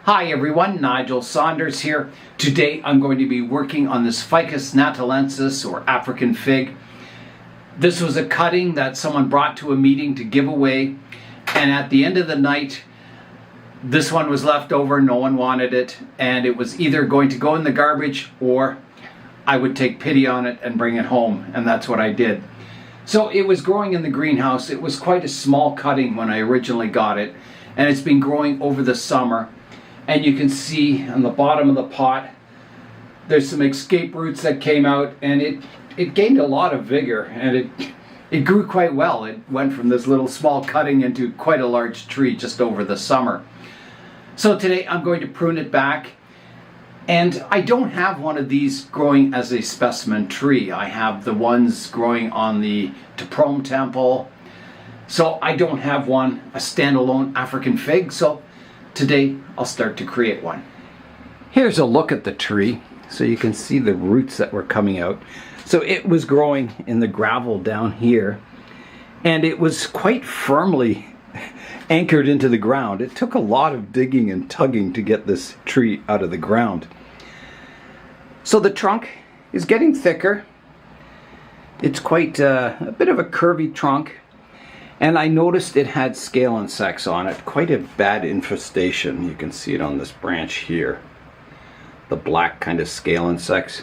Hi everyone, Nigel Saunders here. Today I'm going to be working on this Ficus natalensis, or African fig. This was a cutting that someone brought to a meeting to give away, and at the end of the night this one was left over, no one wanted it, and it was either going to go in the garbage or I would take pity on it and bring it home, and that's what I did. So it was growing in the greenhouse. It was quite a small cutting when I originally got it, and it's been growing over the summer. And you can see on the bottom of the pot there's some escape roots that came out, and it gained a lot of vigor, and it grew quite well. It went from this little small cutting into quite a large tree just over the summer. So today I'm going to prune it back, and I don't have one of these growing as a specimen tree. I have the ones growing on the Omutoma temple, so I don't have a standalone African fig. So today I'll start to create one. Here's a look at the tree, so you can see the roots that were coming out. So it was growing in the gravel down here, and it was quite firmly anchored into the ground. It took a lot of digging and tugging to get this tree out of the ground. So the trunk is getting thicker. It's quite a bit of a curvy trunk. And I noticed it had scale insects on it, quite a bad infestation. You can see it on this branch here, the black kind of scale insects.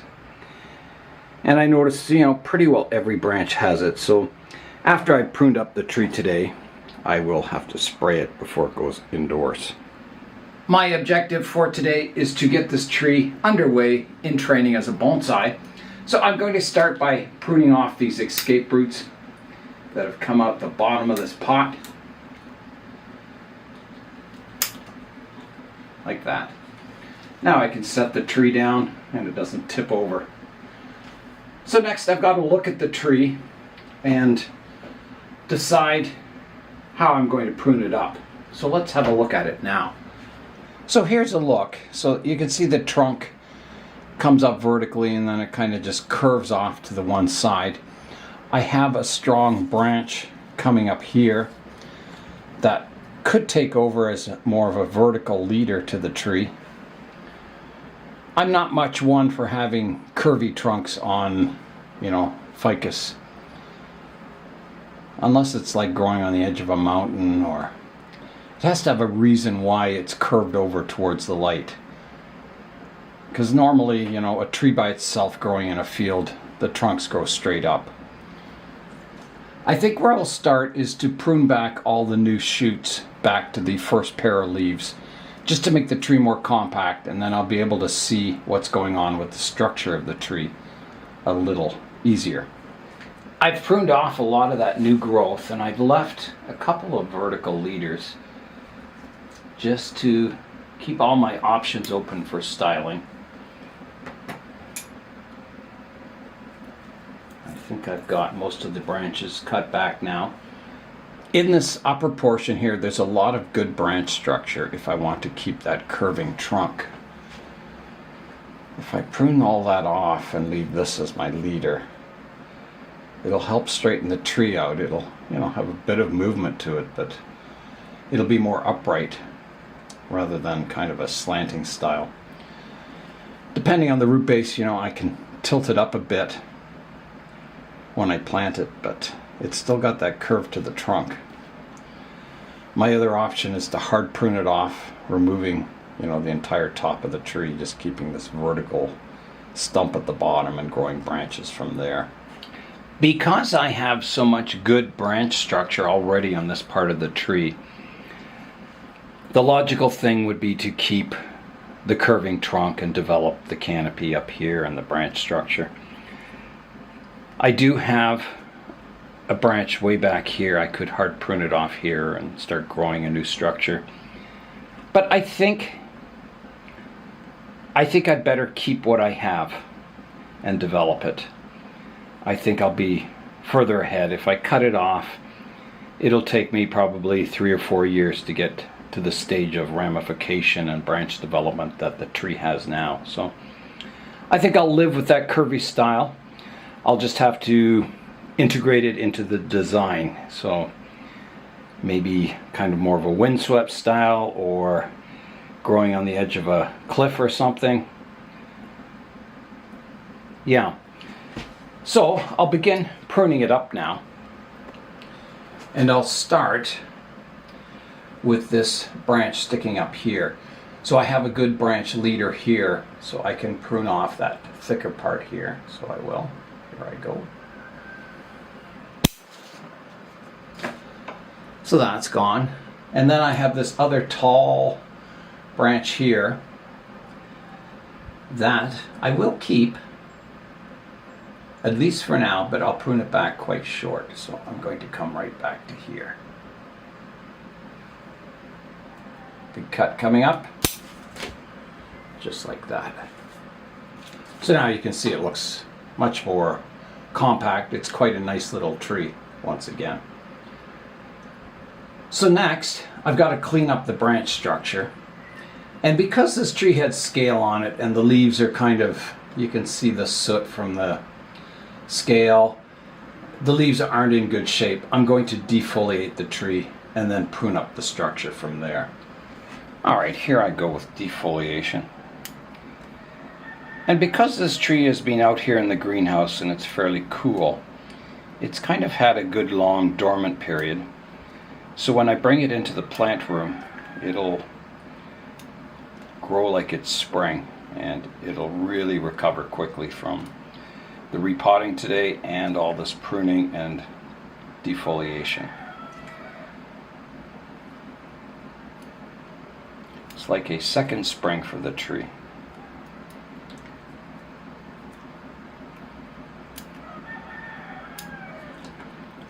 And I noticed, pretty well every branch has it. So after I pruned up the tree today, I will have to spray it before it goes indoors. My objective for today is to get this tree underway in training as a bonsai. So I'm going to start by pruning off these escape roots that have come out the bottom of this pot, like that. Now I can set the tree down and it doesn't tip over. So next I've got to look at the tree and decide how I'm going to prune it up. So let's have a look at it now. So here's a look. So you can see the trunk comes up vertically and then it kind of just curves off to the one side. I have a strong branch coming up here that could take over as more of a vertical leader to the tree. I'm not much one for having curvy trunks on, ficus. Unless it's like growing on the edge of a mountain, or it has to have a reason why it's curved over towards the light. Because normally, a tree by itself growing in a field, the trunks grow straight up. I think where I'll start is to prune back all the new shoots back to the first pair of leaves, just to make the tree more compact, and then I'll be able to see what's going on with the structure of the tree a little easier. I've pruned off a lot of that new growth, and I've left a couple of vertical leaders just to keep all my options open for styling. I think I've got most of the branches cut back now. In this upper portion here, there's a lot of good branch structure if I want to keep that curving trunk. If I prune all that off and leave this as my leader, it'll help straighten the tree out. It'll, have a bit of movement to it, but it'll be more upright rather than kind of a slanting style. Depending on the root base, I can tilt it up a bit when I plant it, but it's still got that curve to the trunk. My other option is to hard prune it off, removing, the entire top of the tree, just keeping this vertical stump at the bottom and growing branches from there. Because I have so much good branch structure already on this part of the tree, the logical thing would be to keep the curving trunk and develop the canopy up here and the branch structure. I do have a branch way back here. I could hard prune it off here and start growing a new structure. But I think I'd better keep what I have and develop it. I think I'll be further ahead. If I cut it off, it'll take me probably 3 or 4 years to get to the stage of ramification and branch development that the tree has now. So I think I'll live with that curvy style. I'll just have to integrate it into the design. So maybe kind of more of a windswept style, or growing on the edge of a cliff or something. Yeah. So I'll begin pruning it up now. And I'll start with this branch sticking up here. So I have a good branch leader here, so I can prune off that thicker part here. So I will. Here I go. So that's gone. And then I have this other tall branch here that I will keep, at least for now, but I'll prune it back quite short. So I'm going to come right back to here. Big cut coming up, just like that. So now you can see it looks much more compact. It's quite a nice little tree once again. So next, I've got to clean up the branch structure. And because this tree had scale on it and the leaves are kind of, you can see the soot from the scale, the leaves aren't in good shape. I'm going to defoliate the tree and then prune up the structure from there. All right, here I go with defoliation. And because this tree has been out here in the greenhouse and it's fairly cool, it's kind of had a good long dormant period. So when I bring it into the plant room, it'll grow like it's spring, and it'll really recover quickly from the repotting today and all this pruning and defoliation. It's like a second spring for the tree.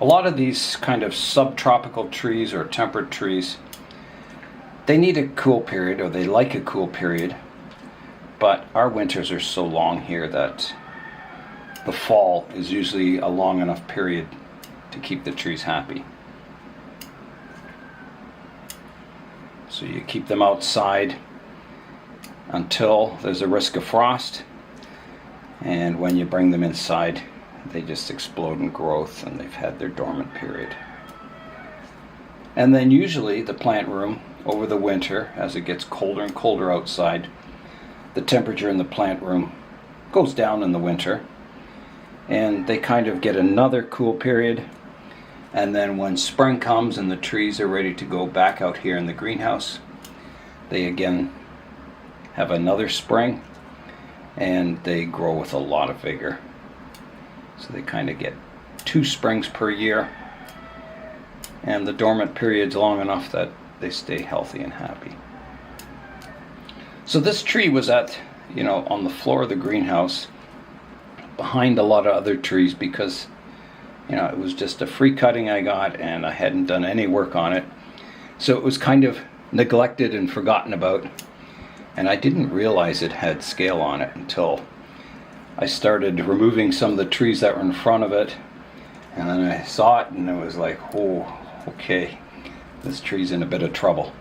A lot of these kind of subtropical trees or temperate trees, they need a cool period, or they like a cool period, but our winters are so long here that the fall is usually a long enough period to keep the trees happy. So you keep them outside until there's a risk of frost, and when you bring them inside, they just explode in growth and they've had their dormant period. And then usually the plant room over the winter, as it gets colder and colder outside, the temperature in the plant room goes down in the winter, and they kind of get another cool period. And then when spring comes and the trees are ready to go back out here in the greenhouse, they again have another spring, and they grow with a lot of vigor. So they kind of get 2 springs per year, and the dormant period's long enough that they stay healthy and happy. So this tree was at, on the floor of the greenhouse behind a lot of other trees because, it was just a free cutting I got and I hadn't done any work on it. So it was kind of neglected and forgotten about, and I didn't realize it had scale on it until I started removing some of the trees that were in front of it, and then I saw it and it was like, oh, okay, this tree's in a bit of trouble.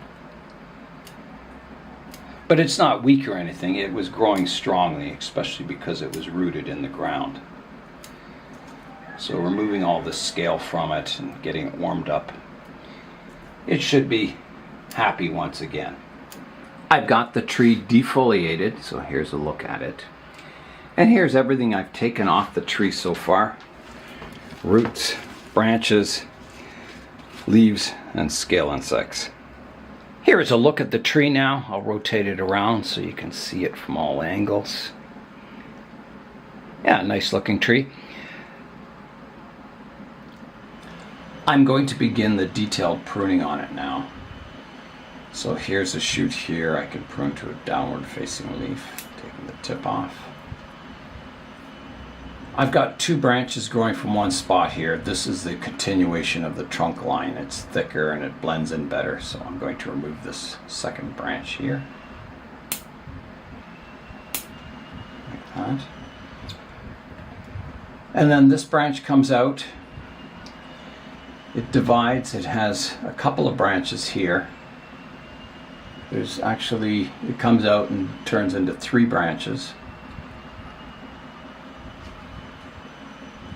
But it's not weak or anything. It was growing strongly, especially because it was rooted in the ground. So removing all the scale from it and getting it warmed up, it should be happy once again. I've got the tree defoliated, so here's a look at it. And here's everything I've taken off the tree so far. Roots, branches, leaves, and scale insects. Here is a look at the tree now. I'll rotate it around so you can see it from all angles. Yeah, nice looking tree. I'm going to begin the detailed pruning on it now. So here's a shoot here. I can prune to a downward facing leaf, taking the tip off. I've got 2 branches growing from one spot here. This is the continuation of the trunk line. It's thicker and it blends in better, so I'm going to remove this second branch here. Like that. And then this branch comes out. It divides. It has a couple of branches here. There's actually, it comes out and turns into 3 branches.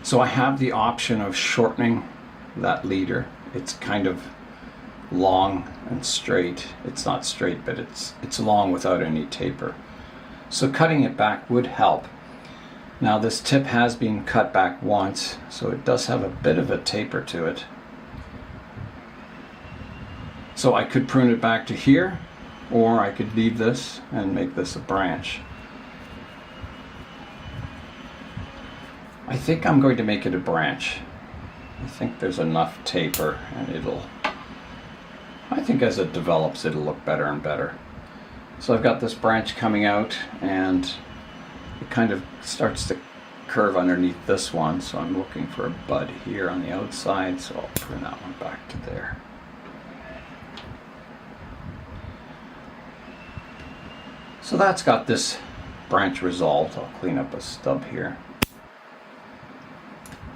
So I have the option of shortening that leader. It's kind of long and straight. It's not straight, but it's long without any taper. So cutting it back would help. Now this tip has been cut back once, so it does have a bit of a taper to it. So I could prune it back to here, or I could leave this and make this a branch. I think I'm going to make it a branch. I think there's enough taper, and I think as it develops it'll look better and better. So I've got this branch coming out, and it kind of starts to curve underneath this one, so I'm looking for a bud here on the outside, so I'll prune that one back to there. So that's got this branch resolved. I'll clean up a stub here.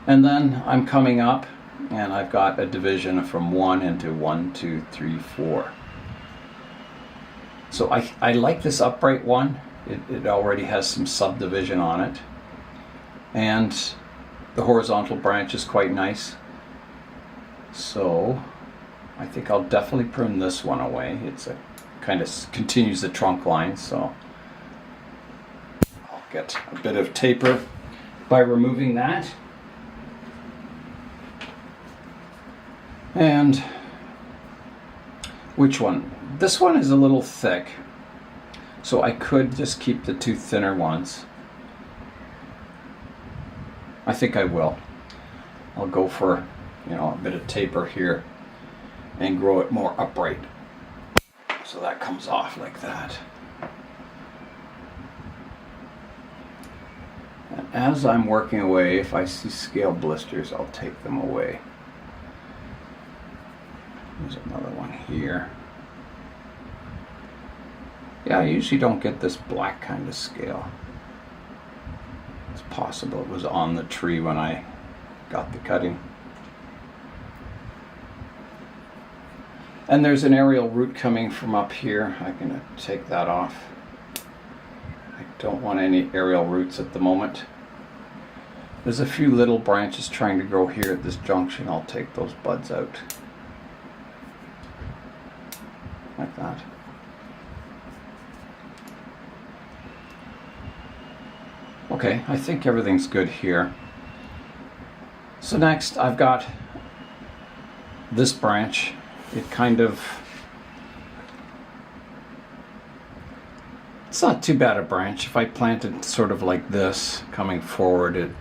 And then I'm coming up, and I've got a division from 1 into 1, 2, 3, 4. So I like this upright one. It already has some subdivision on it. And the horizontal branch is quite nice. So I think I'll definitely prune this one away. It's a kind of continues the trunk line, so I'll get a bit of taper by removing that. And which one? This one is a little thick, so I could just keep the two thinner ones. I think I will. I'll go for, a bit of taper here and grow it more upright. So that comes off like that. And as I'm working away, if I see scale blisters, I'll take them away. There's another one here. Yeah, I usually don't get this black kind of scale. It's possible it was on the tree when I got the cutting. And there's an aerial root coming from up here. I'm going to take that off. I don't want any aerial roots at the moment. There's a few little branches trying to grow here at this junction. I'll take those buds out. Like that. Okay, I think everything's good here. So next I've got this branch. It's not too bad a branch. If I plant it sort of like this, coming forward,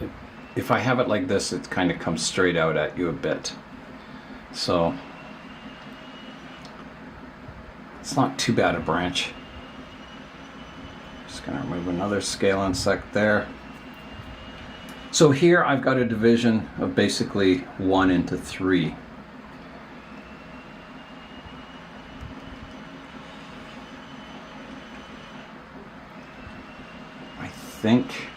if I have it like this, it kind of comes straight out at you a bit. So it's not too bad a branch. Just gonna remove another scale insect there. So here I've got a division of basically 1 into 3. I think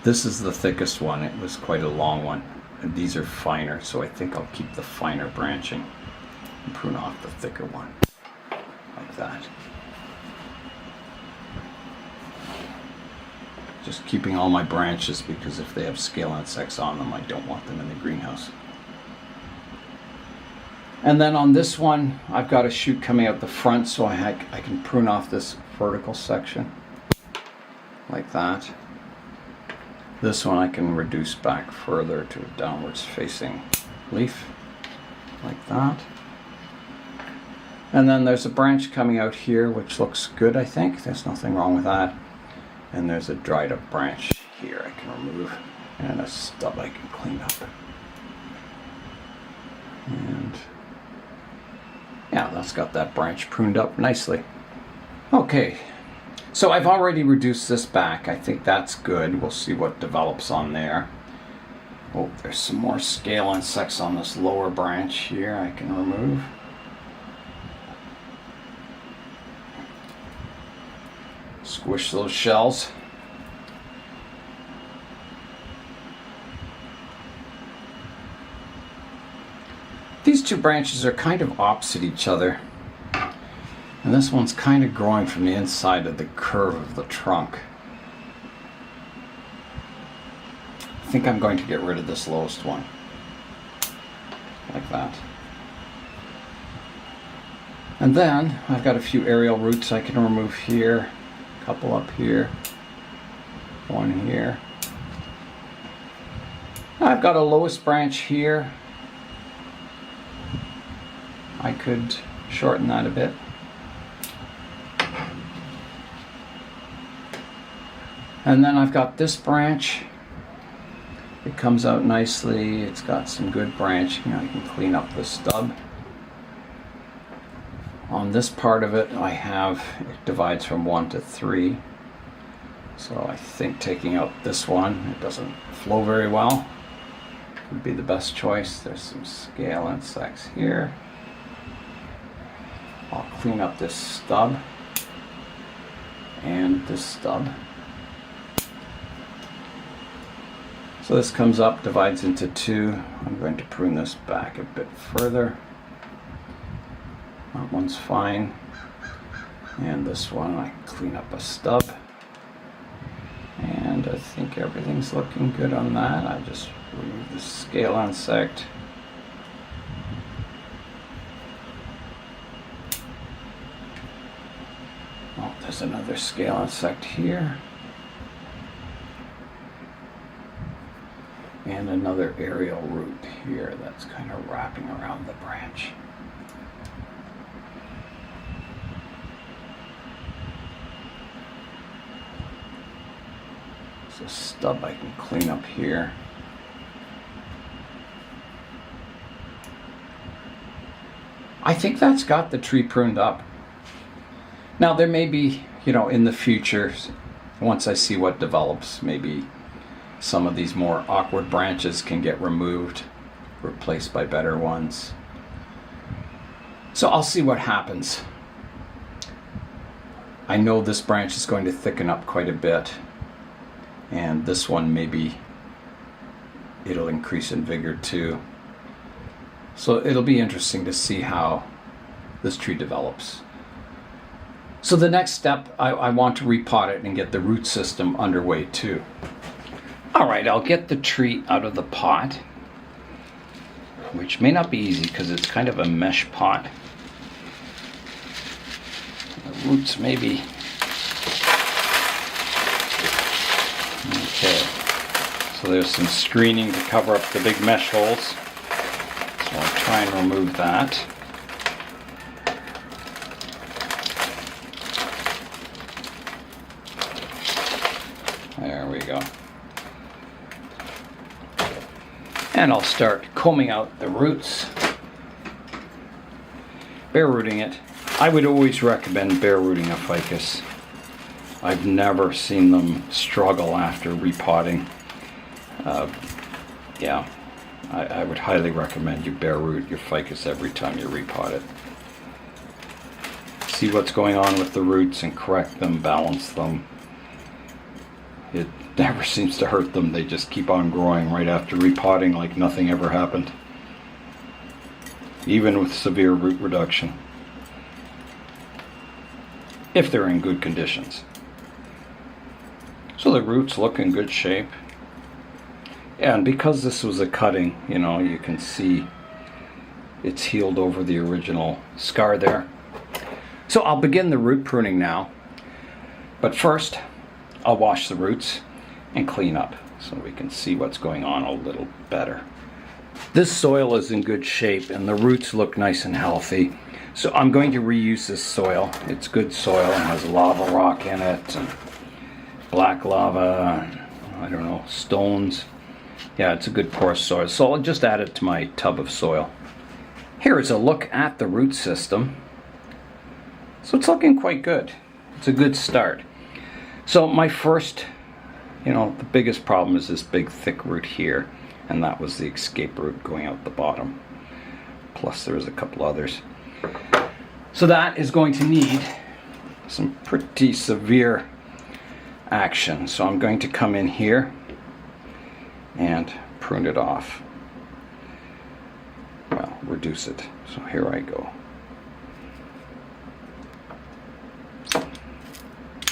this is the thickest one. It was quite a long one, and these are finer, so I think I'll keep the finer branching and prune off the thicker one like that. Just keeping all my branches, because if they have scale insects on them, I don't want them in the greenhouse. And then on this one, I've got a shoot coming out the front, so I can prune off this vertical section like that. This one I can reduce back further to a downwards facing leaf like that. And then there's a branch coming out here which looks good, I think. There's nothing wrong with that. And there's a dried up branch here I can remove, and a stub I can clean up. And yeah, that's got that branch pruned up nicely. Okay, so I've already reduced this back. I think that's good. We'll see what develops on there. Oh, there's some more scale insects on this lower branch here I can remove. Squish those shells. These two branches are kind of opposite each other, and this one's kind of growing from the inside of the curve of the trunk. I think I'm going to get rid of this lowest one like that. And then I've got a few aerial roots I can remove here, a couple up here, one here. I've got a lowest branch here. I could shorten that a bit. And then I've got this branch. It comes out nicely. It's got some good branching. I can clean up the stub. On this part of it, it divides from 1 to 3. So I think taking out this one, it doesn't flow very well, would be the best choice. There's some scale insects here. I'll clean up this stub and this stub. So this comes up, divides into 2. I'm going to prune this back a bit further. That one's fine. And this one, I clean up a stub. And I think everything's looking good on that. I just remove the scale insect. Oh, there's another scale insect here. And another aerial root here that's kind of wrapping around the branch. There's a stub I can clean up here. I think that's got the tree pruned up. Now there may be, in the future, once I see what develops, maybe some of these more awkward branches can get removed, replaced by better ones. So I'll see what happens. I know this branch is going to thicken up quite a bit, and this one maybe it'll increase in vigor too. So it'll be interesting to see how this tree develops. So the next step, I want to repot it and get the root system underway too. All right, I'll get the tree out of the pot, which may not be easy because it's kind of a mesh pot. The roots maybe. Okay, so there's some screening to cover up the big mesh holes. So I'll try and remove that. There we go. And I'll start combing out the roots, bare rooting it. I would always recommend bare rooting a ficus. I've never seen them struggle after repotting. Yeah, I would highly recommend you bare root your ficus every time you repot it. See what's going on with the roots and correct them, balance them. It never seems to hurt them. They just keep on growing right after repotting like nothing ever happened. Even with severe root reduction. If they're in good conditions. So the roots look in good shape. Yeah, and because this was a cutting, you can see it's healed over the original scar there. So I'll begin the root pruning now. But first, I'll wash the roots and clean up so we can see what's going on a little better. This soil is in good shape and the roots look nice and healthy. So I'm going to reuse this soil. It's good soil and has lava rock in it and black lava, I don't know, stones. Yeah, it's a good porous soil. So I'll just add it to my tub of soil. Here is a look at the root system. So it's looking quite good. It's a good start. So my first, the biggest problem is this big thick root here, and that was the escape root going out the bottom. Plus there's a couple others. So that is going to need some pretty severe action. So I'm going to come in here and prune it off. Well, reduce it. So here I go.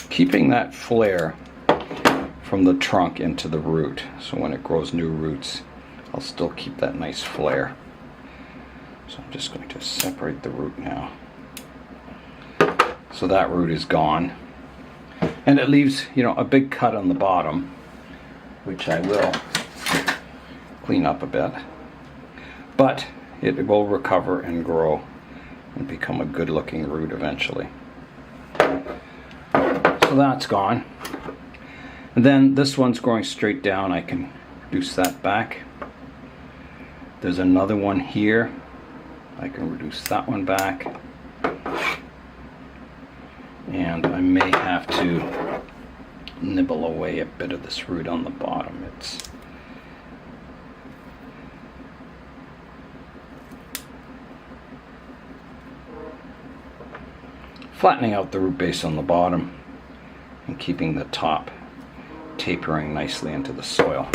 Keeping that flare from the trunk into the root, so when it grows new roots, I'll still keep that nice flare. So I'm just going to separate the root now. So that root is gone. And it leaves, you know, a big cut on the bottom, which I will clean up a bit. But it will recover and grow and become a good looking root eventually. So that's gone. And then this one's growing straight down. I can reduce that back. There's another one here. I can reduce that one back. And I may have to nibble away a bit of this root on the bottom. It's flattening out the root base on the bottom and keeping the top tapering nicely into the soil.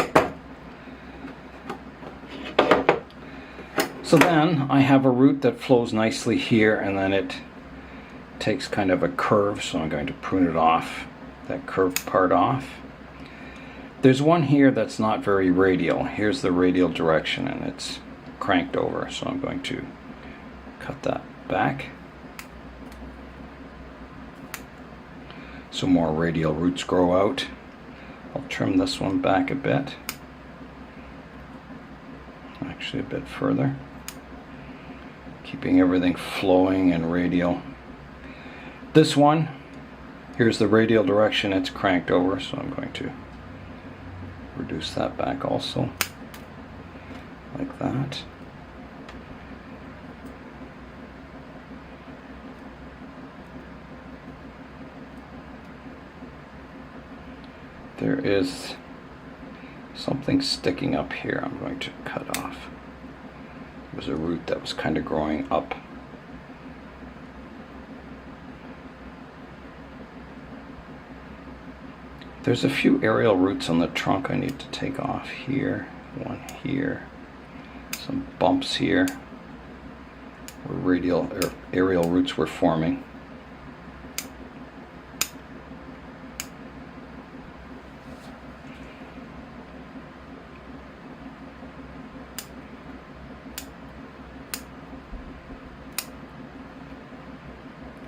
So then I have a root that flows nicely here, and then it takes kind of a curve, so I'm going to prune it off, that curved part off. There's one here that's not very radial. Here's the radial direction, and it's cranked over, so I'm going to cut that back. So more radial roots grow out. I'll trim this one back a bit. Actually a bit further. Keeping everything flowing and radial. This one, here's the radial direction, it's cranked over, so I'm going to reduce that back also, like that. There is something sticking up here I'm going to cut off. It was a root that was kind of growing up. There's a few aerial roots on the trunk I need to take off here, one here, some bumps here where radial or aerial roots were forming.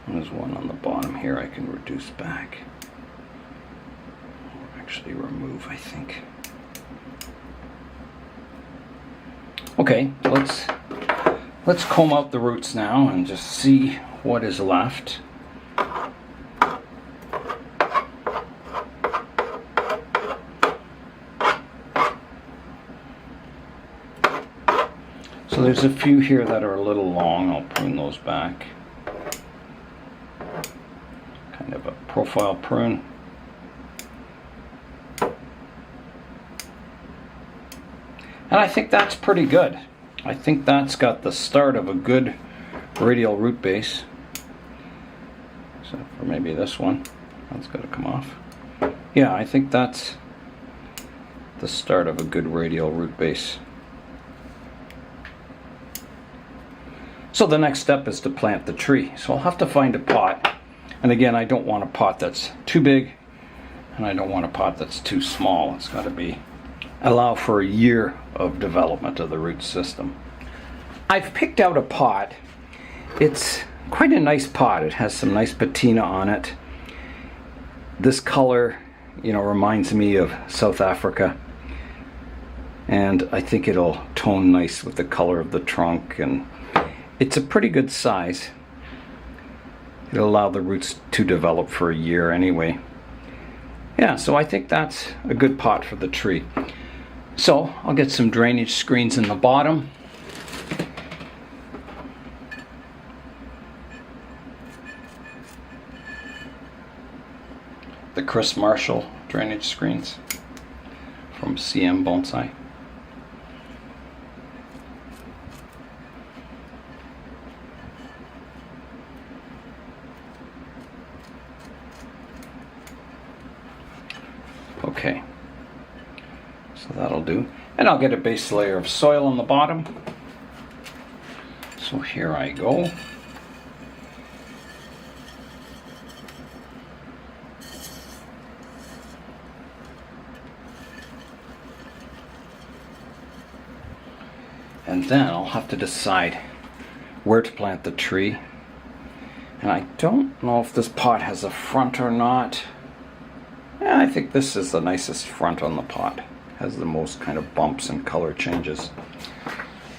There's one on the bottom here I can reduce back. Or actually remove, I think. Okay, let's comb out the roots now and just see what is left. So there's a few here that are a little long. I'll prune those back. Kind of a profile prune. And I think that's pretty good. I think that's got the start of a good radial root base. Except for maybe this one. That's got to come off. Yeah, I think that's the start of a good radial root base. So the next step is to plant the tree. So I'll have to find a pot. And again, I don't want a pot that's too big, and I don't want a pot that's too small. It's got to allow for a year of development of the root system. I've picked out a pot. It's quite a nice pot. It has some nice patina on it. This color, you know, reminds me of South Africa. And I think it'll tone nice with the color of the trunk, and it's a pretty good size. It'll allow the roots to develop for a year anyway. Yeah, so I think that's a good pot for the tree. So I'll get some drainage screens in the bottom. The Chris Marshall drainage screens from KW Bonsai. Okay, so that'll do. And I'll get a base layer of soil on the bottom. So here I go. And then I'll have to decide where to plant the tree. And I don't know if this pot has a front or not. Yeah, I think this is the nicest front on the pot. Has the most kind of bumps and color changes.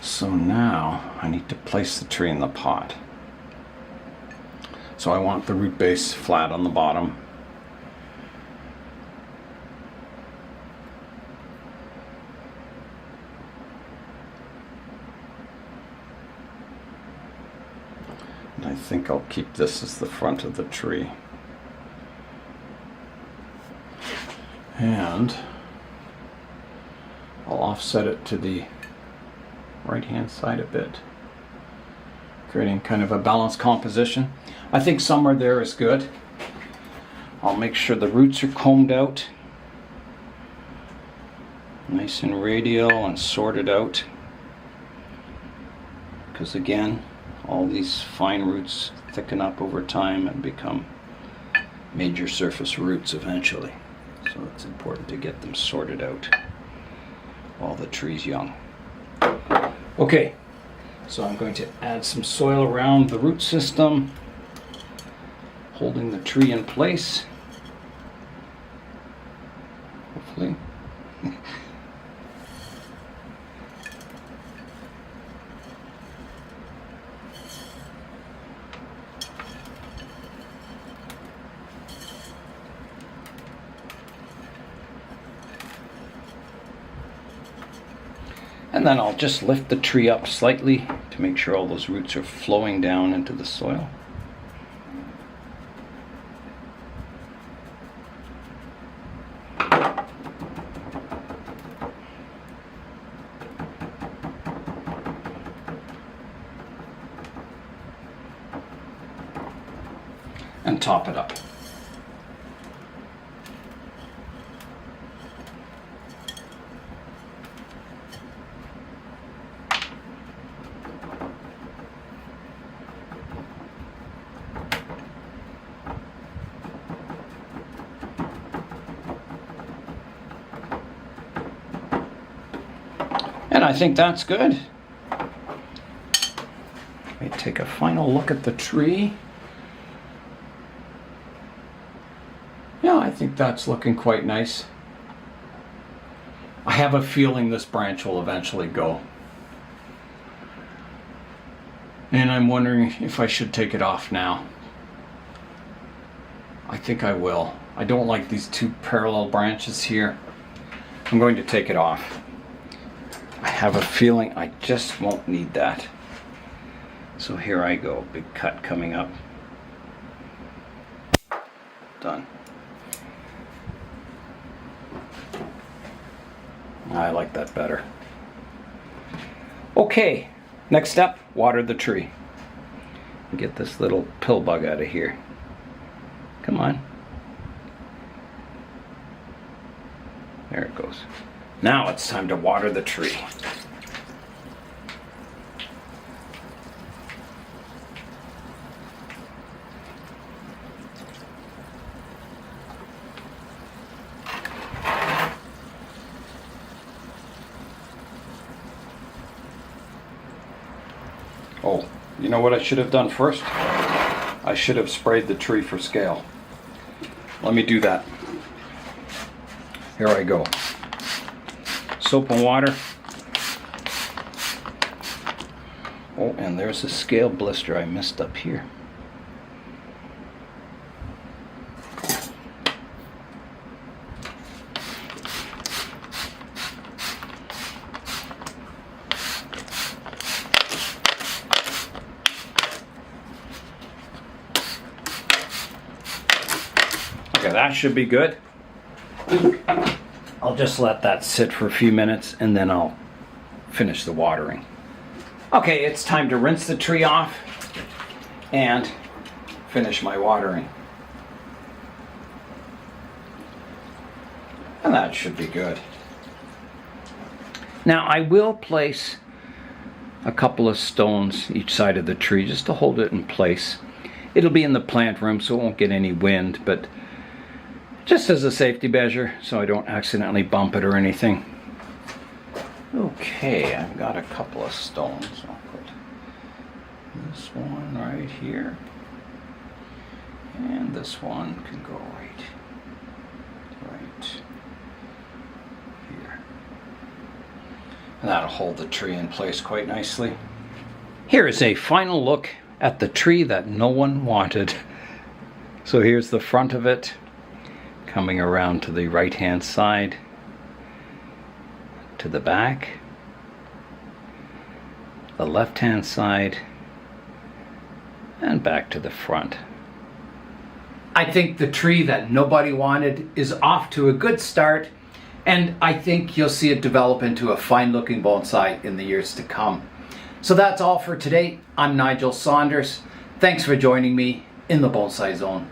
So now I need to place the tree in the pot. So I want the root base flat on the bottom. And I think I'll keep this as the front of the tree. And I'll offset it to the right hand side a bit, creating kind of a balanced composition. I think somewhere there is good. I'll make sure the roots are combed out, nice and radial and sorted out, because again, all these fine roots thicken up over time and become major surface roots eventually. So it's important to get them sorted out while the tree's young. Okay, so I'm going to add some soil around the root system, holding the tree in place, hopefully. And then I'll just lift the tree up slightly to make sure all those roots are flowing down into the soil. And top it up. And I think that's good. Let me take a final look at the tree. Yeah, I think that's looking quite nice. I have a feeling this branch will eventually go. And I'm wondering if I should take it off now. I think I will. I don't like these two parallel branches here. I'm going to take it off. I have a feeling I just won't need that. So here I go, big cut coming up. Done. I like that better. Okay, next step, water the tree. Get this little pill bug out of here. Come on. There it goes. Now it's time to water the tree. Oh, you know what I should have done first? I should have sprayed the tree for scale. Let me do that. Here I go. Soap and water. Oh, and there's a scale blister I missed up here. Okay, that should be good. I'll just let that sit for a few minutes and then I'll finish the watering. Okay, it's time to rinse the tree off and finish my watering. And that should be good. Now I will place a couple of stones each side of the tree just to hold it in place. It'll be in the plant room so it won't get any wind, but just as a safety measure so I don't accidentally bump it or anything. Okay, I've got a couple of stones. I'll put this one right here. And this one can go right here. And that'll hold the tree in place quite nicely. Here is a final look at the tree that no one wanted. So here's the front of it, coming around to the right hand side, to the back, the left hand side, and back to the front. I think the tree that nobody wanted is off to a good start, and I think you'll see it develop into a fine looking bonsai in the years to come. So that's all for today. I'm Nigel Saunders. Thanks for joining me in the Bonsai Zone.